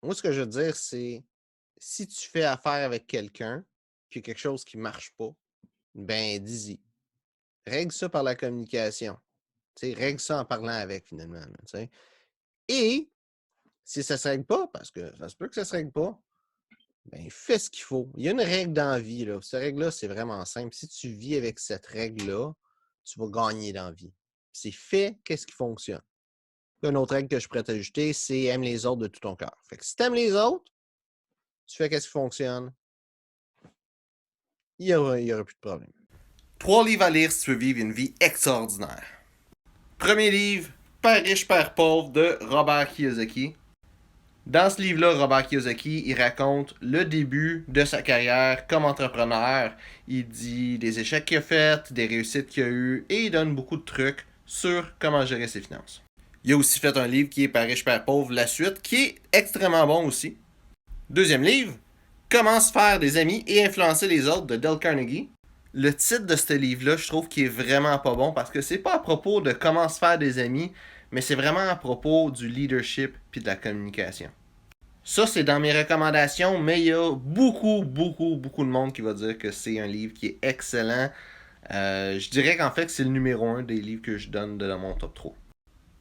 Moi, ce que je veux dire, c'est si tu fais affaire avec quelqu'un, puis quelque chose qui marche pas, ben dis-y. Règle ça par la communication. Tu sais, règle ça en parlant avec finalement, là, tu sais. Et si ça se règle pas, parce que ça se peut que ça se règle pas, ben fais ce qu'il faut. Il y a une règle dans la vie, là. Cette règle-là, c'est vraiment simple. Si tu vis avec cette règle-là, tu vas gagner dans la vie. C'est fais qu'est-ce qui fonctionne. Une autre règle que je pourrais t'ajouter, c'est aime les autres de tout ton cœur. Fait que si tu aimes les autres, tu fais qu'est-ce qui fonctionne, il y aura plus de problème. 3 livres à lire si tu veux vivre une vie extraordinaire. Premier livre, Père riche, Père pauvre de Robert Kiyosaki. Dans ce livre-là, Robert Kiyosaki, il raconte le début de sa carrière comme entrepreneur. Il dit des échecs qu'il a faits, des réussites qu'il a eues, et il donne beaucoup de trucs sur comment gérer ses finances. Il a aussi fait un livre qui est Père riche, Père pauvre, la suite, qui est extrêmement bon aussi. Deuxième livre, Comment se faire des amis et influencer les autres de Dale Carnegie. Le titre de ce livre-là, je trouve qu'il est vraiment pas bon parce que c'est pas à propos de comment se faire des amis, mais c'est vraiment à propos du leadership puis de la communication. Ça, c'est dans mes recommandations, mais il y a beaucoup de monde qui va dire que c'est un livre qui est excellent. Je dirais qu'en fait, c'est le numéro 1 des livres que je donne de mon top 3.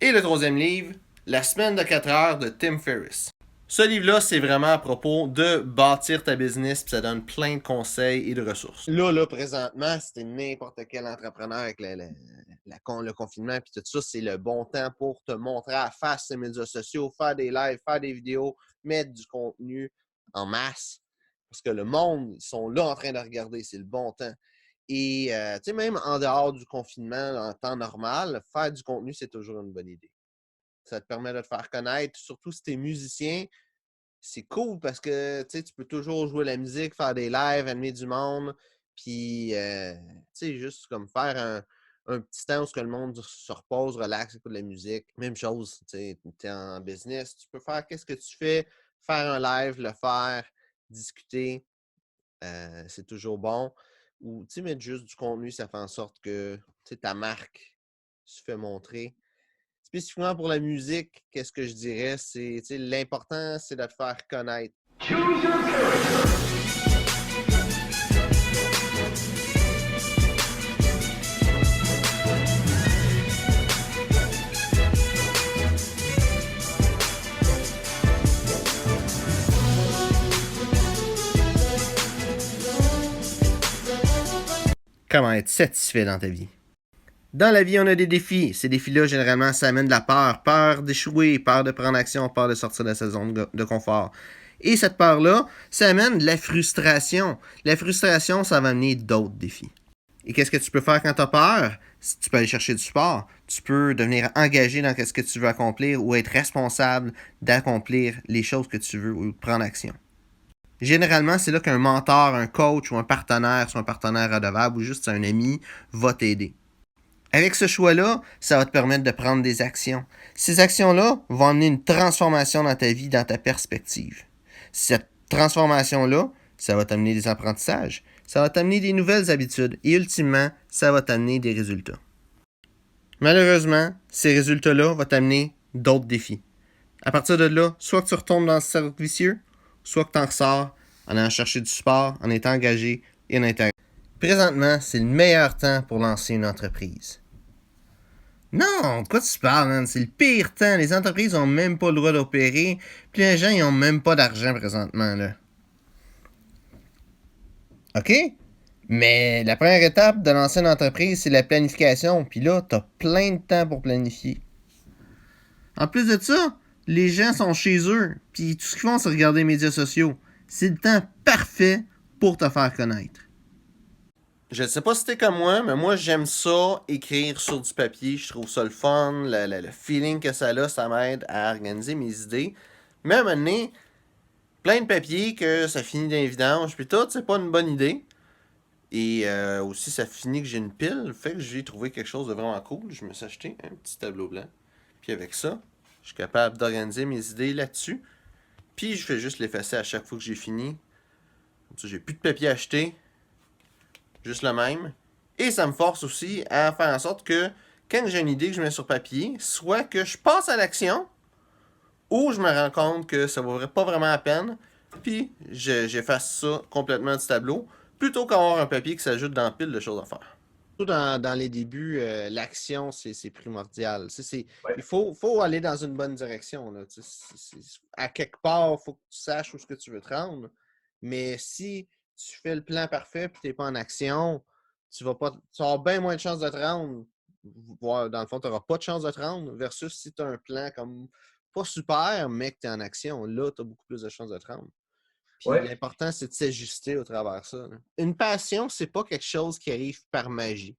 Et le troisième livre, La semaine de 4 heures de Tim Ferriss. Ce livre-là, c'est vraiment à propos de bâtir ta business, puis ça donne plein de conseils et de ressources. Là, présentement, c'était n'importe quel entrepreneur avec le confinement puis tout ça, c'est le bon temps pour te montrer à face sur les médias sociaux, faire des lives, faire des vidéos, mettre du contenu en masse. Parce que le monde, ils sont là en train de regarder, c'est le bon temps. Et tu sais, même en dehors du confinement, en temps normal, faire du contenu, c'est toujours une bonne idée. Ça te permet de te faire connaître, surtout si tu es musicien. C'est cool parce que tu peux toujours jouer la musique, faire des lives, amener du monde, puis juste comme faire un petit temps où que le monde se repose, relaxe, écoute de la musique. Même chose, tu es en business, tu peux faire qu'est-ce que tu fais, faire un live, le faire, discuter, c'est toujours bon. Ou mettre juste du contenu, ça fait en sorte que ta marque se fait montrer. Spécifiquement pour la musique, qu'est-ce que je dirais? C'est l'important, c'est de te faire connaître. Comment être satisfait dans ta vie. Dans la vie, on a des défis. Ces défis-là, généralement, ça amène de la peur. Peur d'échouer, peur de prendre action, peur de sortir de sa zone de confort. Et cette peur-là, ça amène de la frustration. La frustration, ça va amener d'autres défis. Et qu'est-ce que tu peux faire quand tu as peur? Tu peux aller chercher du support. Tu peux devenir engagé dans ce que tu veux accomplir ou être responsable d'accomplir les choses que tu veux ou de prendre action. Généralement, c'est là qu'un mentor, un coach ou un partenaire, soit un partenaire redevable ou juste un ami, va t'aider. Avec ce choix-là, ça va te permettre de prendre des actions. Ces actions-là vont amener une transformation dans ta vie, dans ta perspective. Cette transformation-là, ça va t'amener des apprentissages, ça va t'amener des nouvelles habitudes et ultimement, ça va t'amener des résultats. Malheureusement, ces résultats-là vont t'amener d'autres défis. À partir de là, soit que tu retombes dans ce cercle vicieux, soit que tu en ressors en allant chercher du support, en étant engagé et en étant... Présentement, c'est le meilleur temps pour lancer une entreprise. Non, de quoi tu parles, man? C'est le pire temps. Les entreprises ont même pas le droit d'opérer, puis les gens, ils ont même pas d'argent présentement, là. OK? Mais la première étape de lancer une entreprise, c'est la planification. Puis là, t'as plein de temps pour planifier. En plus de ça, les gens sont chez eux, puis tout ce qu'ils font, c'est regarder les médias sociaux. C'est le temps parfait pour te faire connaître. Je ne sais pas si t'es comme moi j'aime ça, écrire sur du papier. Je trouve ça le fun, le feeling que ça a, ça m'aide à organiser mes idées. Mais à un moment donné, plein de papier que ça finit dans les vidanges, puis tout, c'est pas une bonne idée. Et aussi, ça finit que j'ai une pile, fait que j'ai trouvé quelque chose de vraiment cool. Je me suis acheté un petit tableau blanc. Puis avec ça, je suis capable d'organiser mes idées là-dessus. Puis je fais juste l'effacer à chaque fois que j'ai fini. Comme ça, j'ai plus de papier à acheter. Juste le même. Et ça me force aussi à faire en sorte que quand j'ai une idée que je mets sur papier, soit que je passe à l'action, ou je me rends compte que ça vaudrait pas vraiment la peine, puis j'efface ça complètement du tableau, plutôt qu'avoir un papier qui s'ajoute dans la pile de choses à faire. Surtout dans les débuts, l'action, c'est primordial. Ouais. Il faut aller dans une bonne direction. Là. À quelque part, il faut que tu saches où est-ce que tu veux te rendre. Mais si tu fais le plan parfait et tu n'es pas en action, tu vas avoir bien moins de chances de te rendre. Voire, dans le fond, tu n'auras pas de chance de te rendre versus si tu as un plan comme pas super, mais que tu es en action. Là, tu as beaucoup plus de chances de te rendre. Puis Ouais. l'important, c'est de s'ajuster au travers de ça. Là. Une passion, c'est pas quelque chose qui arrive par magie.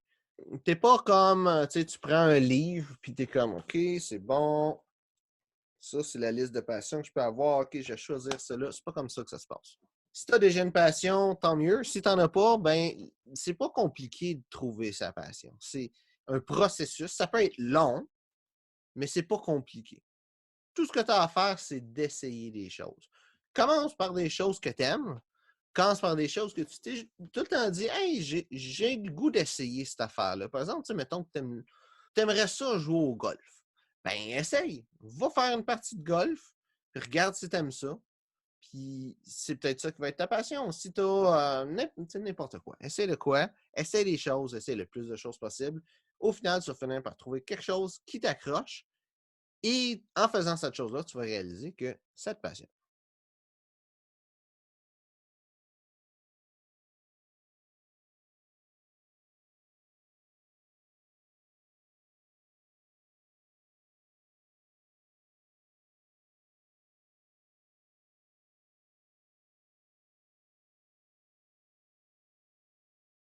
T'es pas comme, tu sais, tu prends un livre, puis t'es comme, OK, c'est bon, ça, c'est la liste de passions que je peux avoir, OK, je vais choisir cela. C'est pas comme ça que ça se passe. Si t'as déjà une passion, tant mieux. Si t'en as pas, ben, c'est pas compliqué de trouver sa passion. C'est un processus. Ça peut être long, mais c'est pas compliqué. Tout ce que tu as à faire, c'est d'essayer des choses. Commence par des choses que tu aimes. Commence par des choses que tu t'es tout le temps dit, hey, j'ai le goût d'essayer cette affaire-là. Par exemple, mettons que tu aimerais ça jouer au golf. Ben, essaye. Va faire une partie de golf. Puis regarde si tu aimes ça. Puis c'est peut-être ça qui va être ta passion. Si tu as n'importe quoi. Essaye de quoi. Essaye des choses. Essaye le plus de choses possible. Au final, tu vas finir par trouver quelque chose qui t'accroche. Et en faisant cette chose-là, tu vas réaliser que ça te passionne.